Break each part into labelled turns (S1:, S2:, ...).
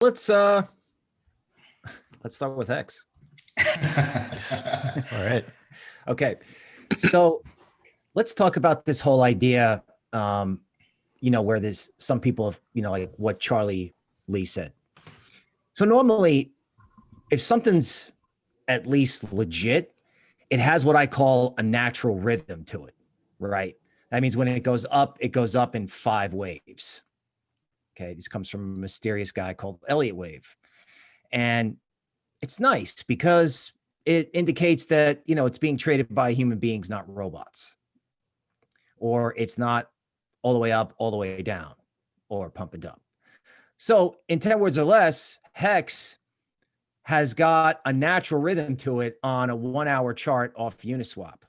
S1: let's start with Hex.
S2: All right.
S1: Okay. So let's talk about this whole idea, where there's some people have, like what Charlie Lee said. So normally, if something's at least legit, it has what I call a natural rhythm to it, right? That means when it goes up in 5 waves. Okay. This comes from a mysterious guy called Elliott Wave. And it's nice because it indicates that, it's being traded by human beings, not robots. Or it's not all the way up, all the way down, or pump and dump. So in 10 words or less, Hex has got a natural rhythm to it on a 1-hour chart off Uniswap,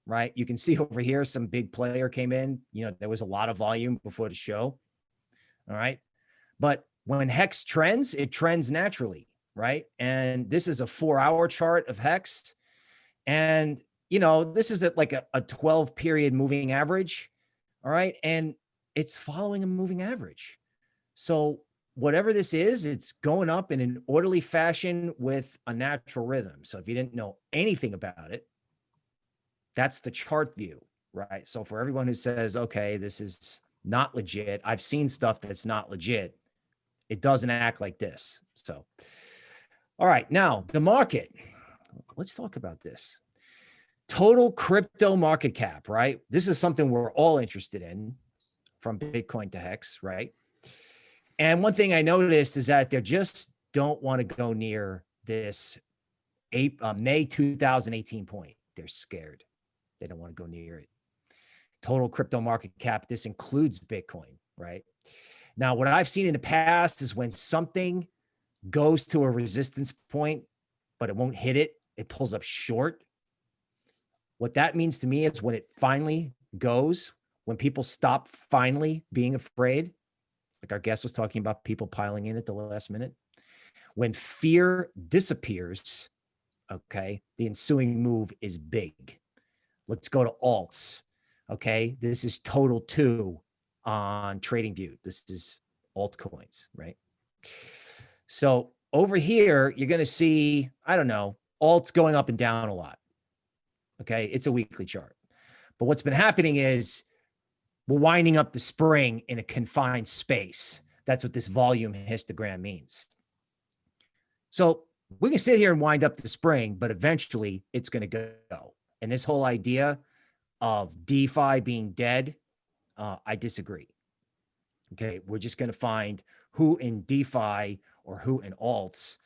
S1: right? You can see over here, some big player came in. There was a lot of volume before the show. All right. But when Hex trends, it trends naturally, right? And this is a 4-hour chart of Hex. And, this is at like a 12 period moving average. All right. And it's following a moving average. So whatever this is, it's going up in an orderly fashion with a natural rhythm. So if you didn't know anything about it, that's the chart view, right? So for everyone who says, okay, this is not legit, I've seen stuff that's not legit, it doesn't act like this. So, all right, now the market. Let's talk about this. Total crypto market cap, right? This is something we're all interested in, from Bitcoin to Hex, right? And one thing I noticed is that they just don't want to go near this May 2018 point. They're scared. They don't want to go near it. Total crypto market cap, this includes Bitcoin, right? Now, what I've seen in the past is when something goes to a resistance point, but it won't hit it, it pulls up short. What that means to me is when it finally goes, when people stop finally being afraid, like our guest was talking about people piling in at the last minute, when fear disappears, okay, the ensuing move is big. Let's go to alts. Okay, this is total 2 on TradingView. This is altcoins, right? So over here, you're going to see, I don't know, alts going up and down a lot. Okay, it's a weekly chart. But what's been happening is we're winding up the spring in a confined space. That's what this volume histogram means. So we can sit here and wind up the spring, but eventually it's going to go. And this whole idea of DeFi being dead, I disagree. Okay, we're just going to find who in DeFi or who in alts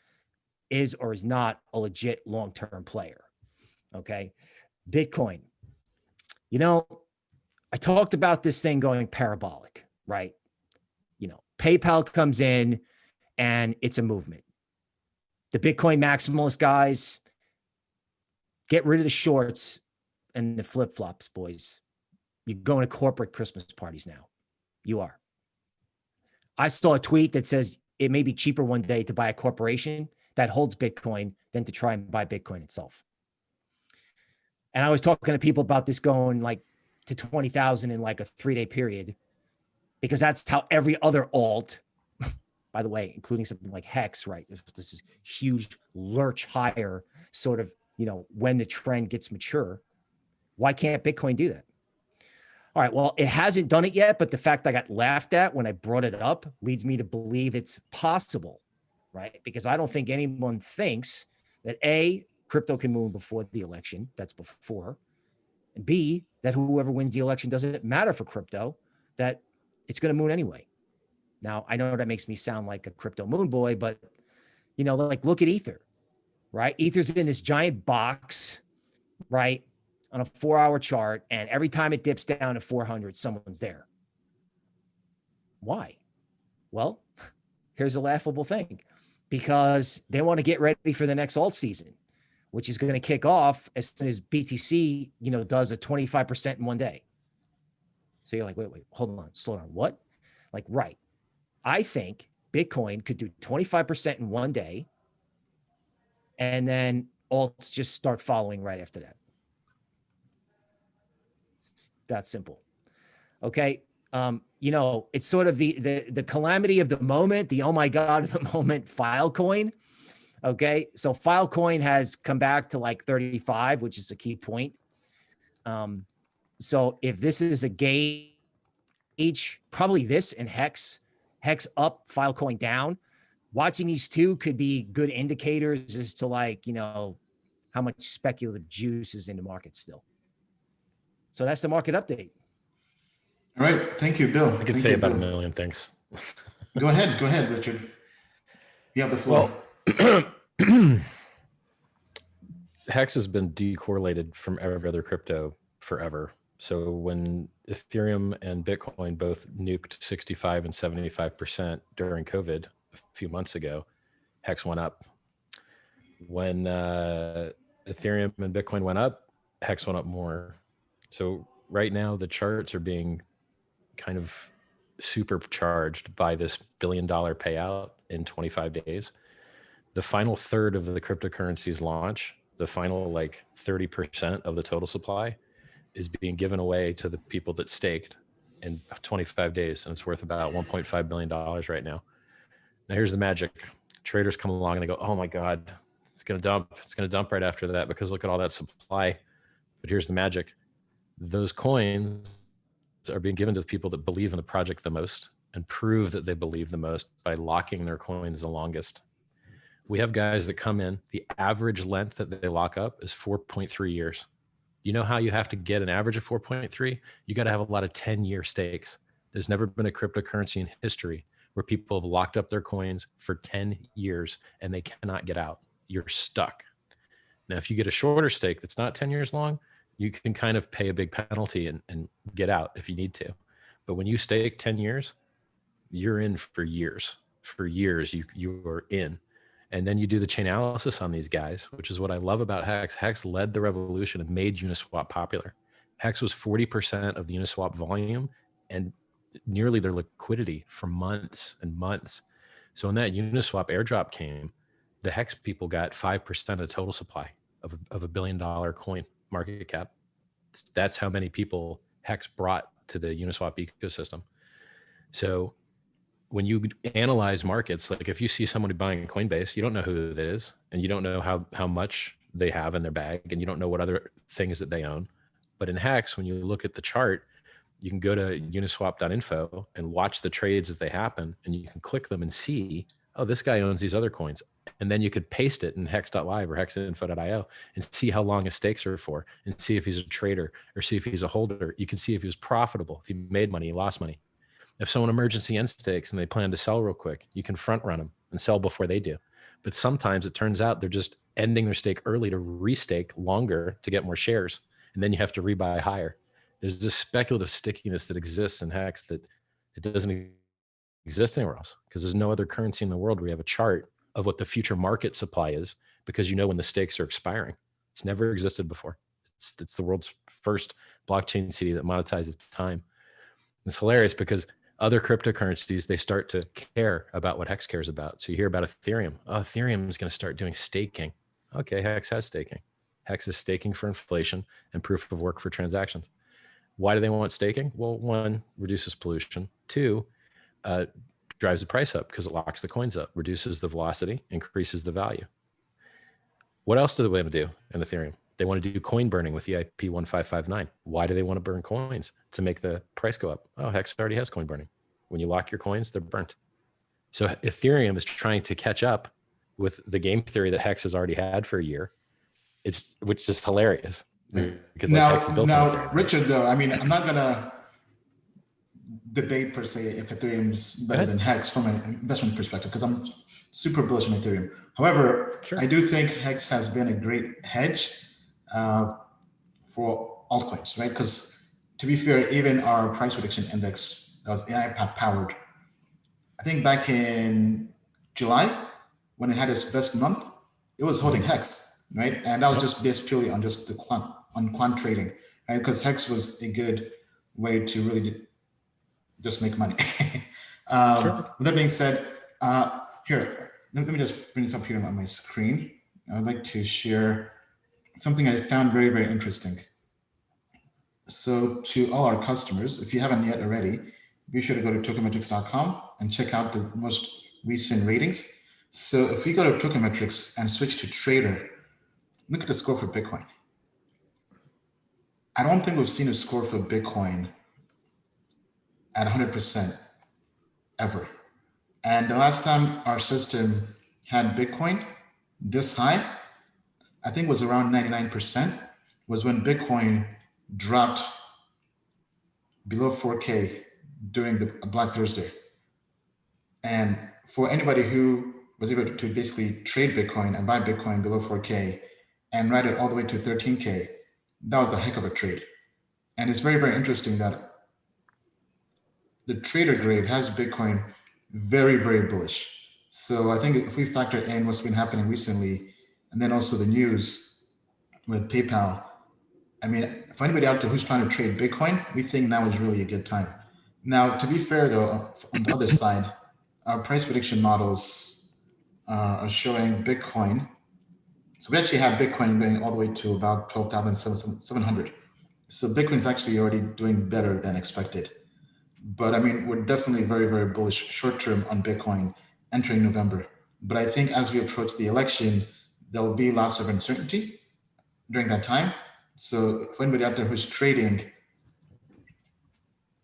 S1: is or is not a legit long-term player. Okay, Bitcoin. I talked about this thing going parabolic, right? PayPal comes in and it's a movement. The Bitcoin maximalist guys, get rid of the shorts and the flip-flops, boys. You're going to corporate Christmas parties now. You are. I saw a tweet that says it may be cheaper one day to buy a corporation that holds Bitcoin than to try and buy Bitcoin itself. And I was talking to people about this going like to 20,000 in like a 3-day period, because that's how every other alt, by the way, including something like Hex, right? This is huge lurch higher sort of, when the trend gets mature. Why can't Bitcoin do that? All right, well, it hasn't done it yet, but the fact I got laughed at when I brought it up leads me to believe it's possible, right? Because I don't think anyone thinks that A, crypto can move before the election. That's before. And B, that whoever wins the election doesn't matter for crypto, that it's going to moon anyway. Now, I know that makes me sound like a crypto moon boy, but, like look at Ether, right? Ether's in this giant box, right, on a 4-hour chart, and every time it dips down to 400, someone's there. Why? Well, here's a laughable thing. Because they want to get ready for the next alt season, which is going to kick off as soon as BTC, does a 25% in one day. So you're like, wait, hold on, slow down. What? Like, right. I think Bitcoin could do 25% in one day, and then alts just start following right after that. It's that simple. Okay. It's sort of the calamity of the moment, the oh my God of the moment Filecoin. Okay. So Filecoin has come back to like 35, which is a key point. So if this is a gauge, probably this and Hex up, Filecoin down. Watching these two could be good indicators as to how much speculative juice is in the market still. So that's the market update.
S2: All right. Thank you, Bill.
S3: I can say about a million things.
S2: Go ahead, Richard. You have the floor.
S3: Well, Hex has been decorrelated from every other crypto forever. So when Ethereum and Bitcoin both nuked 65 and 75% during COVID a few months ago, Hex went up. When Ethereum and Bitcoin went up, Hex went up more. So right now the charts are being kind of supercharged by this $1 billion payout in 25 days. The final third of the cryptocurrency's launch, the final 30% of the total supply, is being given away to the people that staked in 25 days. And it's worth about $1.5 billion right now. Now here's the magic. Traders come along and they go, oh my God, it's going to dump. It's going to dump right after that because look at all that supply. But here's the magic. Those coins are being given to the people that believe in the project the most and prove that they believe the most by locking their coins the longest. We have guys that come in, the average length that they lock up is 4.3 years. You know how you have to get an average of 4.3? You got to have a lot of 10-year stakes. There's never been a cryptocurrency in history where people have locked up their coins for 10 years and they cannot get out. You're stuck. Now, if you get a shorter stake that's not 10 years long, you can kind of pay a big penalty and get out if you need to. But when you stake 10 years, you're in for years. For years, you are in. And then you do the chain analysis on these guys, which is what I love about Hex. Hex led the revolution and made Uniswap popular. Hex was 40% of the Uniswap volume and nearly their liquidity for months and months. So when that Uniswap airdrop came, the Hex people got 5% of the total supply of a $1 billion coin market cap. That's how many people Hex brought to the Uniswap ecosystem. So when you analyze markets, like if you see somebody buying Coinbase, you don't know who that is, and you don't know how much they have in their bag, and you don't know what other things that they own. But in Hex, when you look at the chart, you can go to uniswap.info and watch the trades as they happen, and you can click them and see, oh, this guy owns these other coins. And then you could paste it in hex.live or hexinfo.io and see how long his stakes are for, and see if he's a trader or see if he's a holder. You can see if he was profitable, if he made money, he lost money. If someone emergency end stakes and they plan to sell real quick, you can front run them and sell before they do. But sometimes it turns out they're just ending their stake early to restake longer to get more shares. And then you have to rebuy higher. There's this speculative stickiness that exists in Hex that it doesn't exist anywhere else, because there's no other currency in the world where you have a chart of what the future market supply is, because you know when the stakes are expiring. It's never existed before. It's the world's first blockchain city that monetizes time. It's hilarious because other cryptocurrencies, they start to care about what Hex cares about. So you hear about Ethereum. Oh, Ethereum is going to start doing staking. Okay, Hex has staking. Hex is staking for inflation and proof of work for transactions. Why do they want staking? Well, one, reduces pollution. Two, drives the price up because it locks the coins up, reduces the velocity, increases the value. What else do they want to do in Ethereum? They want to do coin burning with EIP 1559. Why do they want to burn coins? To make the price go up. Oh, Hex already has coin burning. When you lock your coins, they're burnt. So Ethereum is trying to catch up with the game theory that Hex has already had for a year. Which is hilarious. Because
S2: now, Richard, though, I mean, I'm not gonna debate per se if Ethereum's better than Hex from an investment perspective, because I'm super bullish on Ethereum. However, sure, I do think Hex has been a great hedge for altcoins, right? Because to be fair, even our price prediction index that was AI powered, I think back in July, when it had its best month, it was holding Hex, right? And that was just based purely on just the quant trading, right? Because Hex was a good way to really just make money. Sure. With that being said, here, let me just bring this up here on my screen. I would like to share something I found very, very interesting. So to all our customers, if you haven't yet already, be sure to go to tokenmetrics.com and check out the most recent ratings. So if we go to Token Metrics and switch to Trader, look at the score for Bitcoin. I don't think we've seen a score for Bitcoin at 100% ever. And the last time our system had Bitcoin this high, I think was around 99%, was when Bitcoin dropped below 4K during the Black Thursday. And for anybody who was able to basically trade Bitcoin and buy Bitcoin below 4K and ride it all the way to 13K, that was a heck of a trade. And it's very, very interesting that the trader grade has Bitcoin very, very bullish. So I think if we factor in what's been happening recently, and then also the news with PayPal, I mean, for anybody out there who's trying to trade Bitcoin, we think now is really a good time. Now, to be fair though, on the other side, our price prediction models are showing Bitcoin. So we actually have Bitcoin going all the way to about 12,700. So Bitcoin is actually already doing better than expected. But I mean, we're definitely very, very bullish short-term on Bitcoin entering November. But I think as we approach the election, there'll be lots of uncertainty during that time. So for anybody out there who's trading,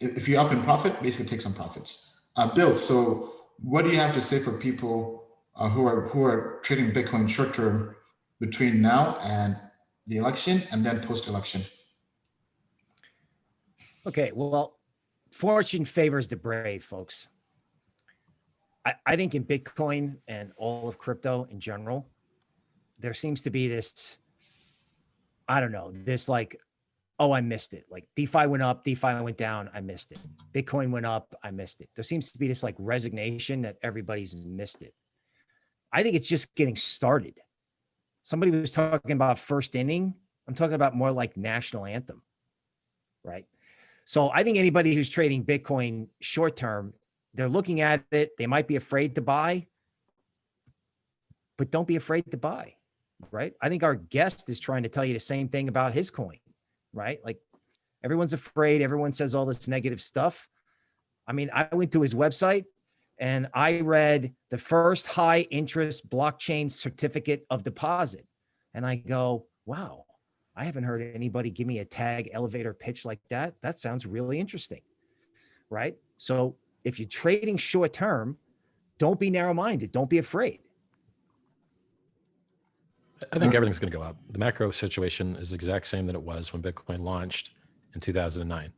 S2: if you're up in profit, basically take some profits. Bill, so what do you have to say for people who are trading Bitcoin short-term between now and the election and then post-election?
S1: Okay, well, fortune favors the brave, folks. I think in Bitcoin and all of crypto in general, there seems to be this, I don't know, this like, oh, I missed it. Like DeFi went up, DeFi went down, I missed it. Bitcoin went up, I missed it. There seems to be this like resignation that everybody's missed it. I think it's just getting started. Somebody was talking about first inning. I'm talking about more like national anthem, right? So I think anybody who's trading Bitcoin short term, they're looking at it. They might be afraid to buy, but don't be afraid to buy, right? I think our guest is trying to tell you the same thing about his coin, right? Like everyone's afraid. Everyone says all this negative stuff. I mean, I went to his website and I read the first high interest blockchain certificate of deposit. And I go, wow, I haven't heard anybody give me a tag elevator pitch like that. That sounds really interesting, right? So if you're trading short term, don't be narrow-minded. Don't be afraid.
S3: I think everything's going to go up. The macro situation is the exact same that it was when Bitcoin launched in 2009.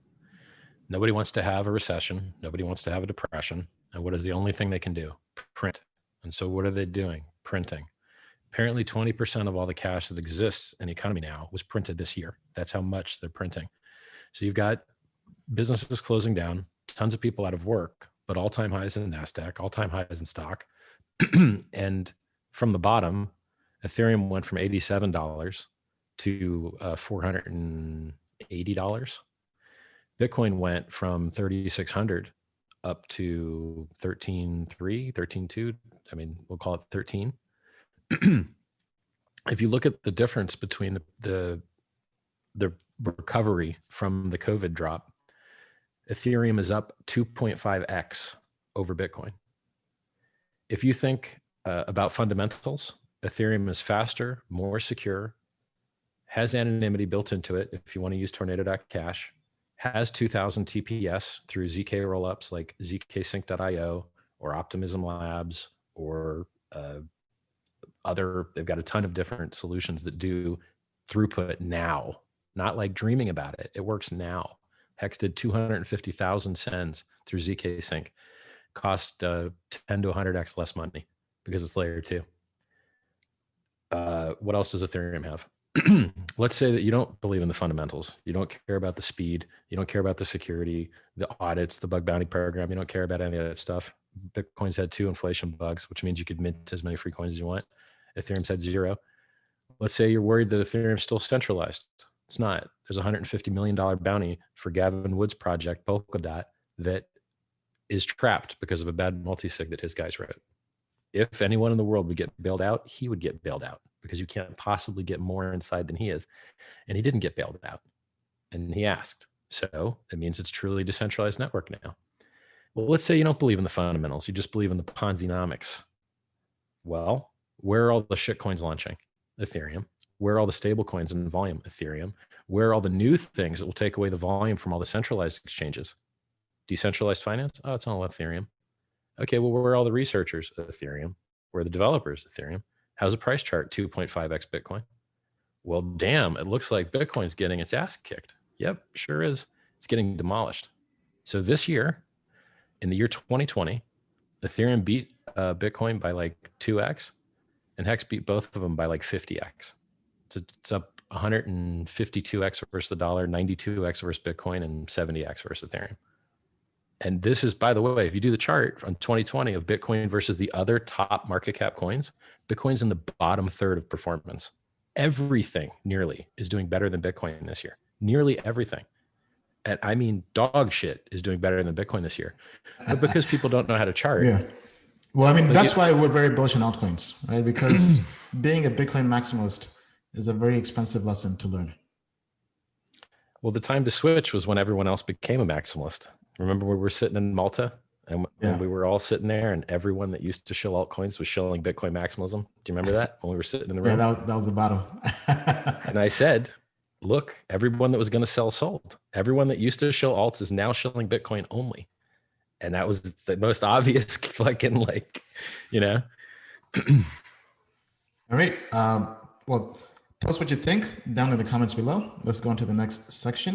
S3: Nobody wants to have a recession. Nobody wants to have a depression. And what is the only thing they can do? Print. And so what are they doing? Printing. Apparently 20% of all the cash that exists in the economy now was printed this year. That's how much they're printing. So you've got businesses closing down, tons of people out of work, but all-time highs in NASDAQ, all-time highs in stock. And from the bottom, Ethereum went from $87 to $480. Bitcoin went from 3,600 up to 13.3, 13.2. I mean, we'll call it 13. If you look at the difference between the recovery from the COVID drop, Ethereum is up 2.5x over Bitcoin. If you think about fundamentals, Ethereum is faster, more secure, has anonymity built into it if you want to use Tornado.cash, has 2000 TPS through ZK rollups like zksync.io or Optimism Labs or they've got a ton of different solutions that do throughput now, not like dreaming about it. It works now. Hex did 250,000 sends through ZK Sync, cost 10 to 100x less money because it's layer 2. What else does Ethereum have? Let's say that you don't believe in the fundamentals. You don't care about the speed. You don't care about the security, the audits, the bug bounty program. You don't care about any of that stuff. Bitcoin's had 2 inflation bugs, which means you could mint as many free coins as you want. Ethereum's had 0. Let's say you're worried that Ethereum's still centralized. It's not. There's a $150 million bounty for Gavin Wood's project, Polkadot, that is trapped because of a bad multi-sig that his guys wrote. If anyone in the world would get bailed out, he would get bailed out because you can't possibly get more inside than he is. And he didn't get bailed out. And he asked. So it means it's truly a decentralized network now. Well, let's say you don't believe in the fundamentals. You just believe in the Ponzi-nomics. Well, where are all the shit coins launching? Ethereum. Where are all the stable coins in volume? Ethereum. Where are all the new things that will take away the volume from all the centralized exchanges? Decentralized finance? Oh, it's all Ethereum. Okay, well, where are all the researchers? Ethereum. Where are the developers? Ethereum. How's the price chart? 2.5x Bitcoin. Well, damn, it looks like Bitcoin's getting its ass kicked. Yep, sure is. It's getting demolished. So this year, in the year 2020, Ethereum beat Bitcoin by like 2x, and Hex beat both of them by like 50x. It's up 152x versus the dollar, 92x versus Bitcoin, and 70x versus Ethereum. And this is, by the way, if you do the chart from 2020 of Bitcoin versus the other top market cap coins, Bitcoin's in the bottom third of performance. Everything nearly is doing better than Bitcoin this year. Nearly everything. And I mean, dog shit is doing better than Bitcoin this year. But because people don't know how to chart.
S2: Yeah. Well, I mean, that's why we're very bullish on altcoins, right? Because being a Bitcoin maximalist is a very expensive lesson to learn.
S3: Well, the time to switch was when everyone else became a maximalist. Remember we were sitting in Malta and we were all sitting there and everyone that used to shill altcoins was shilling Bitcoin maximalism. Do you remember that when we were sitting in the room?
S2: Yeah, that was the bottom.
S3: And I said, look, everyone that was going to sell sold. Everyone that used to shill alts is now shilling Bitcoin only. And that was the most obvious fucking like, you know.
S2: All right. Well, tell us what you think down in the comments below. Let's go on to the next section.